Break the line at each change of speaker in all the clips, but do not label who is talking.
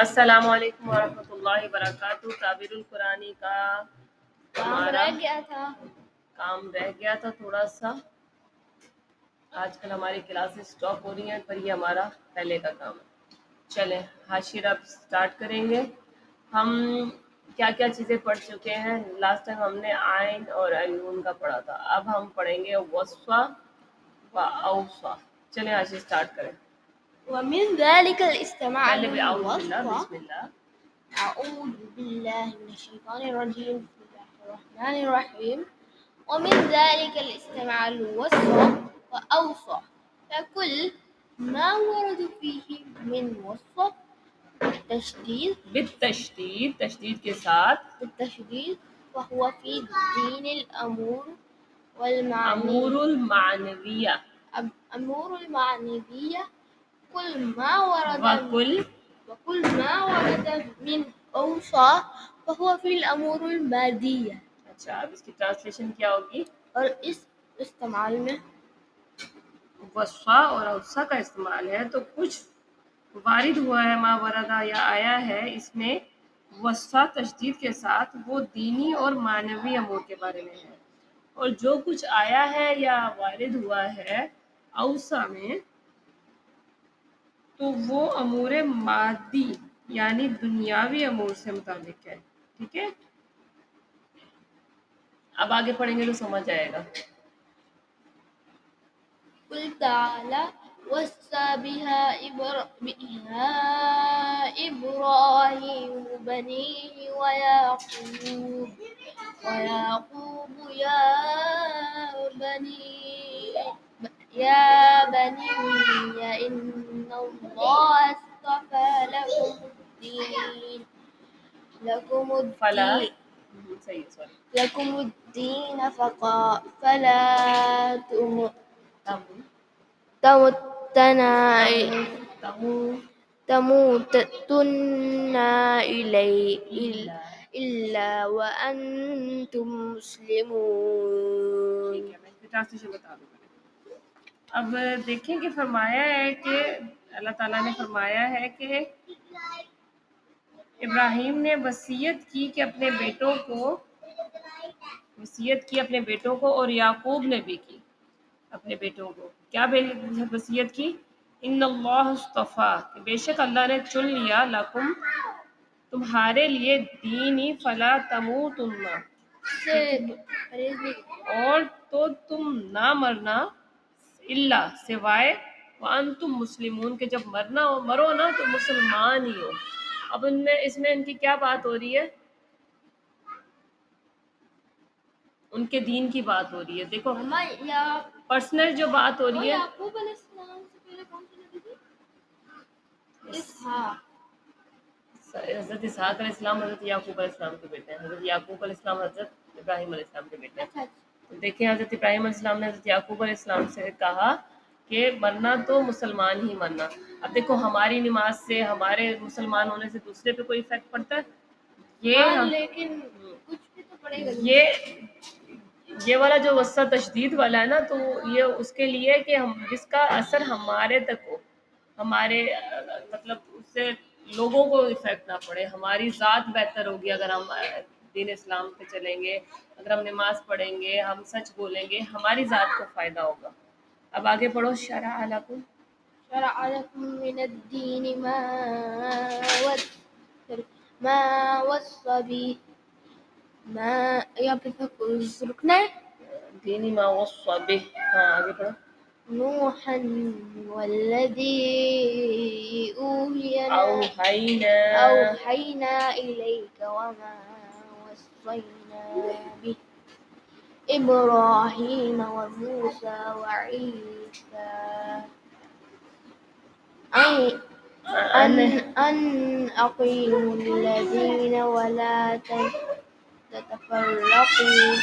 السلام علیکم ورحمۃ اللہ وبرکاتہ۔ تعبیر القرآنی کا ہمارا کام رہ گیا تھا تھوڑا سا۔ آج کل ہماری کلاسز اسٹاپ ہو رہی ہیں، پر یہ ہمارا پہلے کا کام ہے۔ چلیں حاشر اب اسٹارٹ کریں گے۔ ہم کیا کیا چیزیں پڑھ چکے ہیں؟ لاسٹ ٹائم ہم نے آئین اور عیون کا پڑھا تھا، اب ہم پڑھیں گے وصفہ و اوصا۔ چلیں حاشر اسٹارٹ کریں۔
ومن ذلك الاستعمال
پہلے بھی اعوذ باللہ،
الوصف.
بسم اللہ۔
أعوذ بالله من الشيطان الرجيم. بسم الله الرحمن الرحيم. ومن ذلك الاستعمال الوصف وأوصى، فكل ما ورد فيه من وصف
بالتشدید، تشدید کے ساتھ،
بالتشديد وهو في الدين الأمور والمعنى
امور المعنویہ
أمور المعنوية. كل ما ورد وكل ما ورد من أوصى فهو في الأمور المادية.
اچھا، اب اس کی ٹرانسلیشن کیا ہوگی؟
اور اس استعمال میں
وصفہ اور اوصا کا استعمال ہے تو کچھ وارد ہوا ہے، ما وردہ یا آیا ہے اس میں وصفہ تشدید کے ساتھ، وہ دینی اور معنوی امور کے بارے میں ہے، اور جو کچھ آیا ہے یا وارد ہوا ہے اوصا میں تو وہ امور مادی یعنی دنیاوی امور سے متعلق ہے۔ ٹھیک ہے، اب آگے پڑھیں گے تو سمجھ آئے گا۔
قل تعالى وصى بها إبراهيم بنيه ويعقوب يا بني إن الله اصطفى لكم الدين فلا تموتن إلا وأنتم مسلمون.
ٹرانسلیشن بتا دوں۔ اب دیکھیں کہ فرمایا ہے کہ اللہ تعالیٰ نے فرمایا ہے کہ ابراہیم نے وصیت کی اپنے بیٹوں کو اور یعقوب نے بھی کی اپنے بیٹوں کو۔ کیا وصیت کی؟ ان اللہ اصطفیٰ، کہ بے شک اللہ نے چن لیا، لکم تمہارے لیے، دینی فلا تموتن، اور تو تم نہ مرنا، الا سوائے، وانتم مسلمون، کہ جب مرو نا تو مسلمان ہی ہو۔ اب اس میں ان کی کیا بات ہو رہی ہے؟ ان کے دین کی بات ہو رہی ہے۔ دیکھو پرسنل جو بات ہو رہی ہے،
یعقوب علیہ السلام سے پہلے کون سی نبی تھی؟ اسحاق.
حضرت اسحاق علیہ السلام حضرت یعقوب علیہ السلام کے بیٹے ہیں، حضرت یعقوب علیہ السلام حضرت ابراہیم علیہ السلام کے بیٹے ہیں۔ تو دیکھیں حضرت ابراہیم علیہ السلام نے حضرت یعقوب علیہ السلام سے کہا کہ مرنا تو مسلمان ہی مرنا۔ اب دیکھو ہماری نماز سے، ہمارے مسلمان ہونے سے دوسرے پہ کوئی افیکٹ پڑتا ہے؟
لیکن کچھ بھی تو پڑے گا۔
یہ والا جو وصفہ تشدید والا ہے نا، تو یہ اس کے لیے کہ جس کا اثر ہمارے تک ہو، ہمارے مطلب اس سے لوگوں کو افیکٹ نہ پڑے، ہماری ذات بہتر ہوگی اگر ہم دین اسلام پہ چلیں گے، اگر ہم نماز پڑھیں گے، ہم سچ بولیں گے، ہماری ذات کو فائدہ ہوگا۔ اب آگے پڑھو۔ شرع لکم
من الدين ما وصى به یا پھر رکنا ہے
دینی ما وصى به، ہاں آگے پڑھو۔
نوحا والذي أوحينا إليك وما وصينا به إبراهيم وموسى وعيسى أن أقيموا الدين ولا تتفرقوا فيه.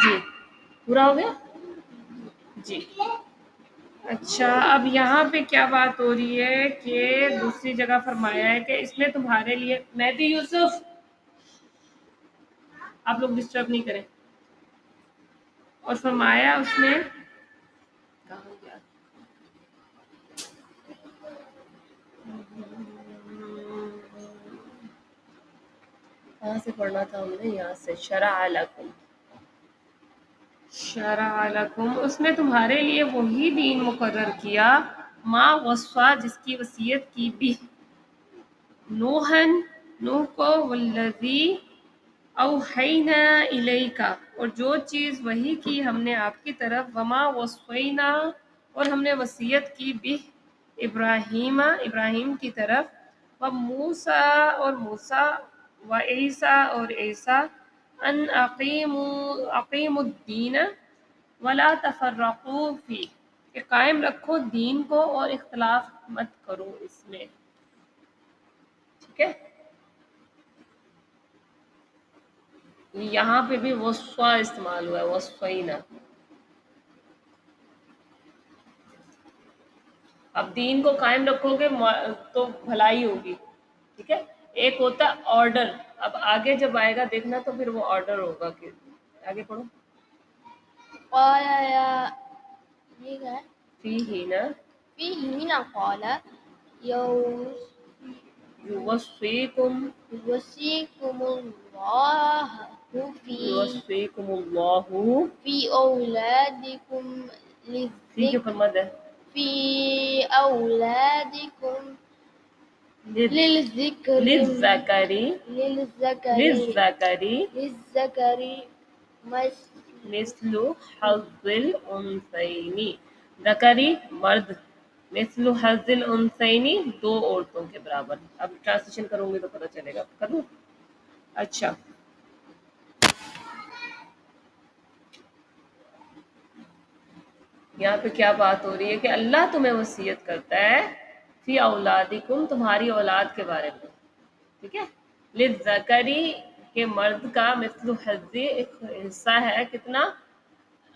جی پورا ہو گیا جی۔ اچھا، اب یہاں پہ کیا بات ہو رہی ہے کہ دوسری جگہ فرمایا ہے کہ اس میں تمہارے لیے، مہدی یوسف آپ لوگ ڈسٹرب نہیں کریں، اور فرمایا اس نے کہاں سے پڑھنا تھا ہم نے؟ یہاں سے شرع لکم، شرع لکم، اس نے تمہارے لیے وہی دین مقرر کیا، ما وصفا جس کی وصیت کی بھی نوحن نوح کو، والذی اوحینا الیکا اور جو چیز وحی کی ہم نے آپ کی طرف، وما وصفینا اور ہم نے وصیت کی بھی ابراہیم ابراہیم کی طرف، و موسیٰ اور موسیٰ، و عیسیٰ اور عیسیٰ، ان اقیموا الدین ولا تفرقوا فی کہ قائم رکھو دین کو اور اختلاف مت کرو اس میں. ٹھیک ہے، یہاں پہ بھی وصفہ استعمال ہوا ہے، وصفینا. اب دین کو قائم رکھو گے تو بھلائی ہوگی. ٹھیک ہے، ایک ہوتا ہے آرڈر، اب آگے جب آئے گا دیکھنا تو پھر وہ آرڈر ہوگا. کہ آگے پڑھو.
قال یا یہ ہے
فیہ نا
فیہ نا قال
یوصیکم
یوصیکم اللہ
یوصیکم اللہ
فی اولادکم
فی کے پر مد ہے
فی اولادکم للذکر
للذکری
للذکر
مثل حظ الانثیین، ذکری مرد، مثل حظ الانثیین دو عورتوں کے برابر. اب ٹرانسلیشن کروں گی تو پتہ چلے گا. کروں؟ اچھا، یہاں پہ کیا بات ہو رہی ہے کہ اللہ تمہیں وصیت کرتا ہے فی اولادکم تمہاری اولاد کے بارے میں. ٹھیک ہے، للذکری کہ مرد کا مثل حظ ایک حصہ ہے کتنا،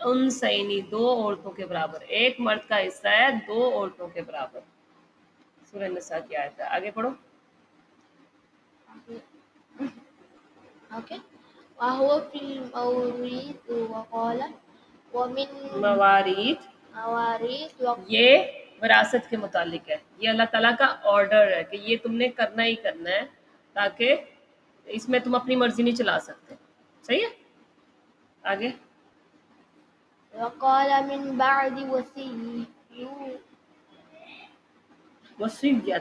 انثیین دو عورتوں کے برابر. ایک مرد کا حصہ ہے دو عورتوں کے برابر. سورہ نساء کی آیت ہے. آگے پڑھو.
اوکے. وهو في المواريث وقال ومن
مواریث
مواريث
یہ وراثت کے متعلق ہے، یہ اللہ تعالیٰ کا آرڈر ہے کہ یہ تم نے کرنا ہی کرنا ہے، تاکہ اس میں تم اپنی مرضی نہیں چلا سکتے. صحیح ہے. آگے.
وقال من بعد وصية
وصیت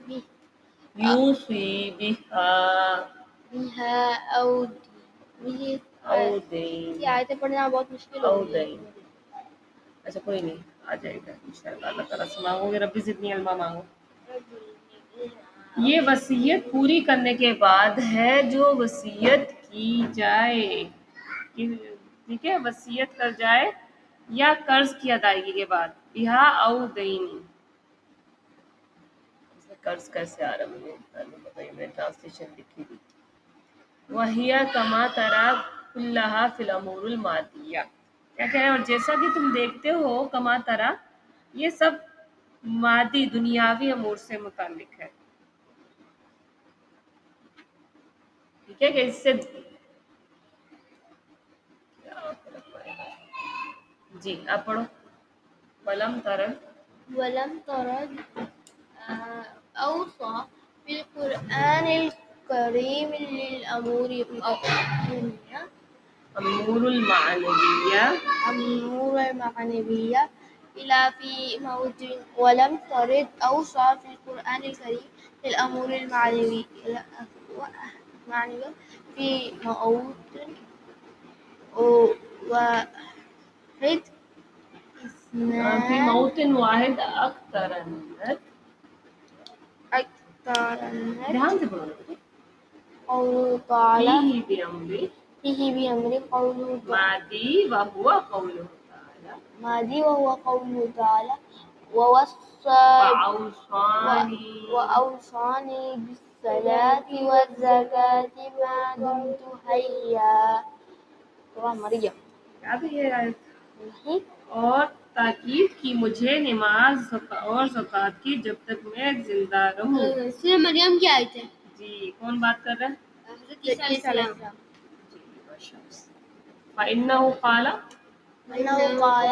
به
یوصی
بها أو به
او دین
یہ آیتیں پڑھنا بہت مشکل
او
ہو رہی ہے.
دین. اچھا کوئی نہیں، آ جائے گا انشاءاللہ. اللہ تعالیٰ سے مانگو گے ربی زدنی علما مانگو. یہ وصیت پوری کرنے کے بعد ہے جو وصیت کی جائے. ٹھیک ہے، وصیت کر جائے یا قرض کی ادائیگی کے بعد. بہا او دین، قرض کیسے آ رہا مجھے بتائیے، میں ٹرانسلیشن لکھی تھی. وَهِيَ كَمَا تَرَى كُلَّهَا فِي الْأُمُورِ الْمَادِيَّةِ کیا کہہ رہے ہیں، اور جیسا کہ تم دیکھتے ہو کما ترا، یہ سب مادی دنیاوی امور سے متعلق ہے. ٹھیک ہے، کہ اس سے جی آپ پڑھو. ولم ترن
ولم ترد أوصى في القرآن الكريم للأمور الدنيا
امور المعنویہ
الأمور المعنوية إلا في موضع. ولم ترد أوصى في القرآن الكريم للأمور المعنوية في موضع واحد
فی موطن واحد اکثر دھیان سے پڑھو.
قوله تعالى
فیہ بامر
فيه بأمر قوله
مادی وہو قولہ تعالی
ماضي وهو قوله تعالى ووصى وأوصاني بالصلاة والزكاة ما دمت حيا. سورة مريم.
یاد ہے یہ آیت؟
نہیں.
اور تاکید کی مجھے نماز اور زکوٰۃ کی جب تک میں زندہ رہوں.
سورہ مریم کی آیت ہے.
جی کون بات کر رہا ہے؟
حضرت عیسیٰ علیہ السلام.
جی ماشاء اللہ. فإنہ قال
انه قال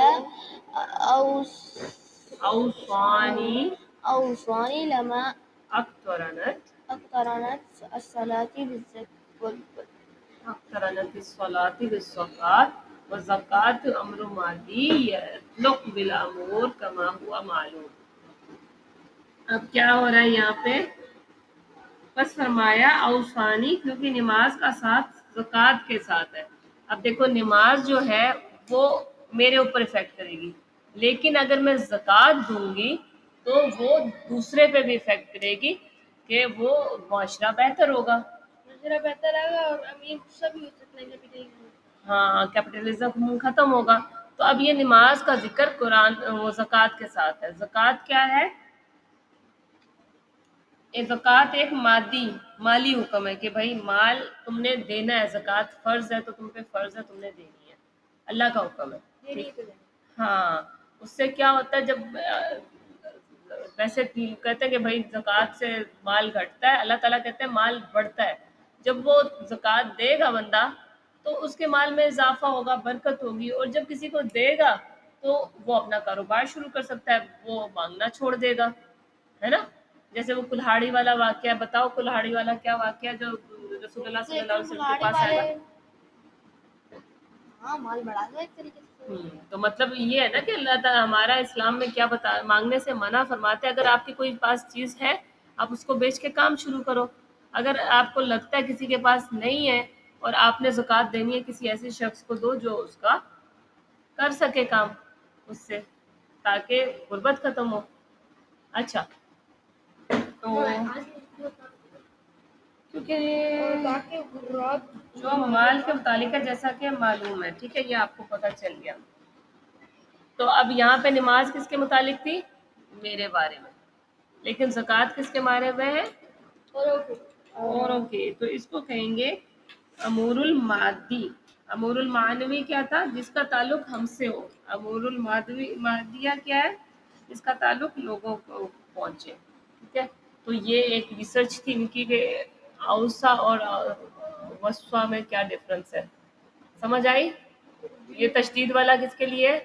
اوصانی
اوصاني لما
اقترنت
اقترنت الصلاة
اقترنت الصلاة بالزکوٰۃ والزکوٰۃ امر ماضی یتعلق بالامور کما ہوا معلوم. اب کیا ہو رہا ہے یہاں پہ؟ بس فرمایا اوصانی، کیونکہ نماز کا ساتھ زکوٰۃ کے ساتھ ہے. اب دیکھو نماز جو ہے وہ میرے اوپر افیکٹ کرے گی، لیکن اگر میں زکوٰۃ دوں گی تو وہ دوسرے پہ بھی افیکٹ کرے گی کہ وہ معاشرہ بہتر ہوگا.
معاشرہ بہتر ہوگا اور امیر سب ہو سکتے ہیں کیپٹلزم.
ہاں، کیپٹلزم ختم ہوگا. تو اب یہ نماز کا ذکر قرآن وہ زکوٰۃ کے ساتھ ہے. زکوٰۃ کیا ہے؟ زکوٰۃ ایک مالی حکم ہے کہ بھائی مال تم نے دینا ہے، زکوٰۃ فرض ہے تو تم پہ فرض ہے، تم نے دینی ہے، اللہ کا حکم ہے. ہاں، اس سے کیا ہوتا ہے جب ویسے کہتے ہیں کہ بھائی زکوٰۃ سے مال گھٹتا ہے، اللہ تعالیٰ کہتے ہیں مال بڑھتا ہے. جب وہ زکوٰۃ دے گا بندہ تو اس کے مال میں اضافہ ہوگا، برکت ہوگی، اور جب کسی کو دے گا تو وہ اپنا کاروبار شروع کر سکتا ہے، وہ مانگنا چھوڑ دے گا، ہے نا. جیسے وہ کلہاڑی والا واقعہ، بتاؤ کلہاڑی والا کیا واقعہ جو رسول اللہ صلی اللہ علیہ وسلم کے پاس آیا.
ہاں، مال بڑھا دو ایک طریقے سے.
تو مطلب یہ ہے نا کہ اللہ تعالیٰ ہمارا اسلام میں کیا مانگنے سے منع فرماتے ہیں. اگر آپ کی کوئی پاس چیز ہے آپ اس کو بیچ کے کام شروع کرو. اگر آپ کو لگتا ہے کسی کے پاس نہیں ہے اور آپ نے زکوٰۃ دینی ہے، کسی ایسے شخص کو دو جو اس کا کر سکے کام اس سے، تاکہ غربت ختم ہو. اچھا، تو کیونکہ جو مال کے متعلق ہے جیسا کہ معلوم ہے، ٹھیک ہے، یہ آپ کو پتہ چل گیا. تو اب یہاں پہ نماز کس کے متعلق تھی؟ میرے بارے میں. لیکن زکوٰۃ کس کے بارے میں ہے؟ اوروں کے. تو اس کو کہیں گے امور المادی. امور المعنوی کیا تھا؟ جس کا تعلق ہم سے ہو. امور المادیہ کیا ہے؟ جس کا تعلق لوگوں کو پہنچے. ٹھیک ہے، تو یہ ایک ریسرچ تھی ان کی کہ اوسا اور وسفا میں کیا ڈفرنس ہے. سمجھ آئی؟ یہ تشدید والا کس کے لیے؟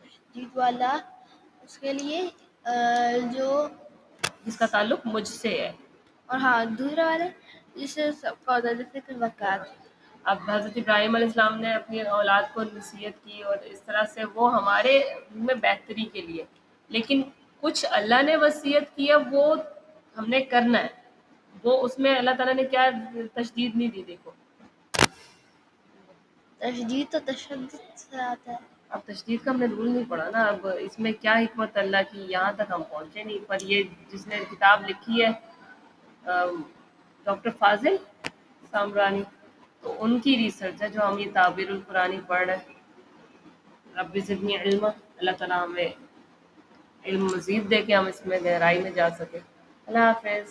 تشدید والا اس کے لیے جو
جس کا تعلق مجھ سے ہے.
اور ہاں دوسرا والا جس سے سب کا ہوتا ہے، جیسے کہ زکوٰۃ.
اب حضرت ابراہیم علیہ السلام نے اپنی اولاد کو نصیحت کی اور اس طرح سے وہ ہمارے میں بہتری کے لیے، لیکن کچھ اللہ نے وصیت کی ہے وہ ہم نے کرنا ہے. وہ اس میں اللہ تعالیٰ نے کیا تشدید نہیں دی. دیکھو
تشدید تو تشدد سے آتا ہے.
اب تشدید کا ہم نے رول نہیں پڑھا نا. اب اس میں کیا حکمت اللہ کی، یہاں تک ہم پہنچے نہیں. پر یہ جس نے کتاب لکھی ہے ڈاکٹر فاضل سامرانی، تو ان کی ریسرچ ہے جو ہم یہ تعبیر القرآنی پڑھ رہے ہیں. رب زدنی علم، اللہ تعالیٰ ہمیں علم مزید دے کے ہم اس میں گہرائی میں جا سکے. اللہ حافظ.